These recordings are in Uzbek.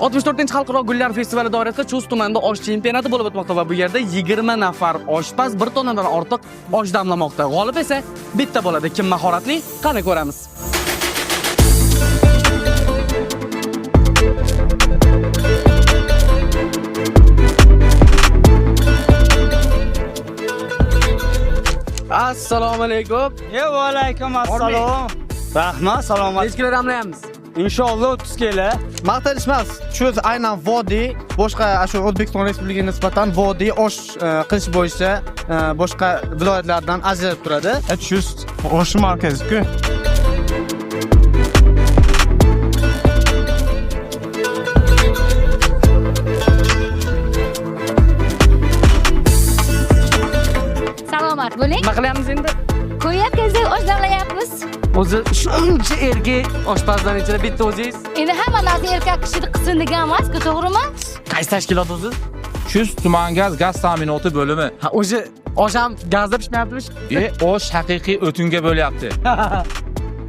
Xalqaro gullar festivali doirasida Chust tumanida osh chempionati bo'lib o'tmoqda va bu yerda 20 nafar oshpaz 1 tonnadan ortiq osh damlamoqda. G'olib esa bitta bo'ladi. Kim mahoratli? Qani ko'ramiz. Assalomu alaykum. Va alaykum assalom. Rahmat, salomat. Necha kilo damlayapmiz? Inshaalloh 30 kilo. Maqtanishmas. Shu aynan vodiy boshqa shu O'zbekiston Respublikasiga nisbatan vodiy osh qilish bo'yicha boshqa viloyatlardan ajralib turadi. Chust osh markazi-ku. Salomat bo'ling. Nima qilyapmiz endi? Ko'yapkazda osh damlayapmiz. O'zi shuncha erkak oshpazdan ichida bitta o'zingiz. Endi hamma narsa erkak kishi qilsin degan emas-ku, to'g'rimi? Qaysi tashkilot o'zi? Chust tuman gaz ta'minoti bo'limi. Ha, o'zi osh ham gazda pishmayaptimi? Osh haqiqiy o'tinga bo'lyapti.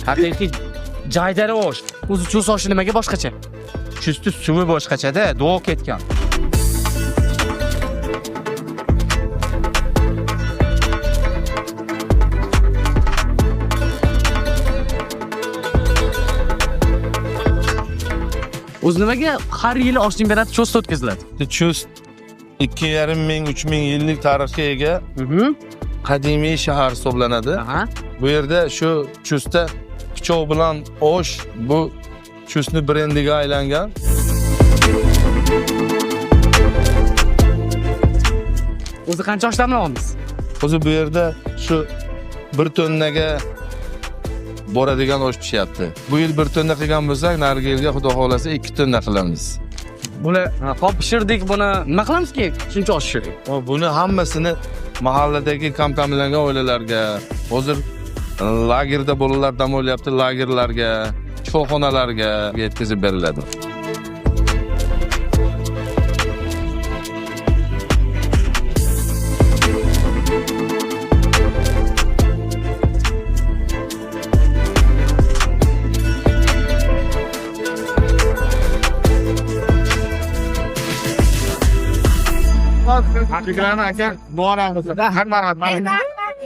Haqiqiy jaydari osh. O'zi Chust oshi nimaga boshqacha? Chustni suvi boshqachada, duo ketgan. O'zi nimaga har yili osh chempionati Chust o'tkaziladi? Chust 2500-3000 yillik tarixga ega qadimiy shahar hisoblanadi. Aha. Bu yerda shu Chustda pichoq bilan osh bu Chustni brendiga aylangan. O'zi qancha osh damlayapmiz? O'zi bu yerda shu 1 tonnaga boradigan osh pishyapti. Bu yil 1 tonna qilgan bo'lsak, narigi yilga xudo xolasa 2 tonna qilamiz. Buni hop pishirdik, buni nima qilamiz keyin? Shuncha osh pishirdik. Buni hammasini mahalladagi kam-kamlangan oilalarga, hozir lagerda bolalar dam olyapti, lagerlarga, shifoxonalarga yetkazib beriladi. Fikran aka, muoramiz. Hamma rahmat.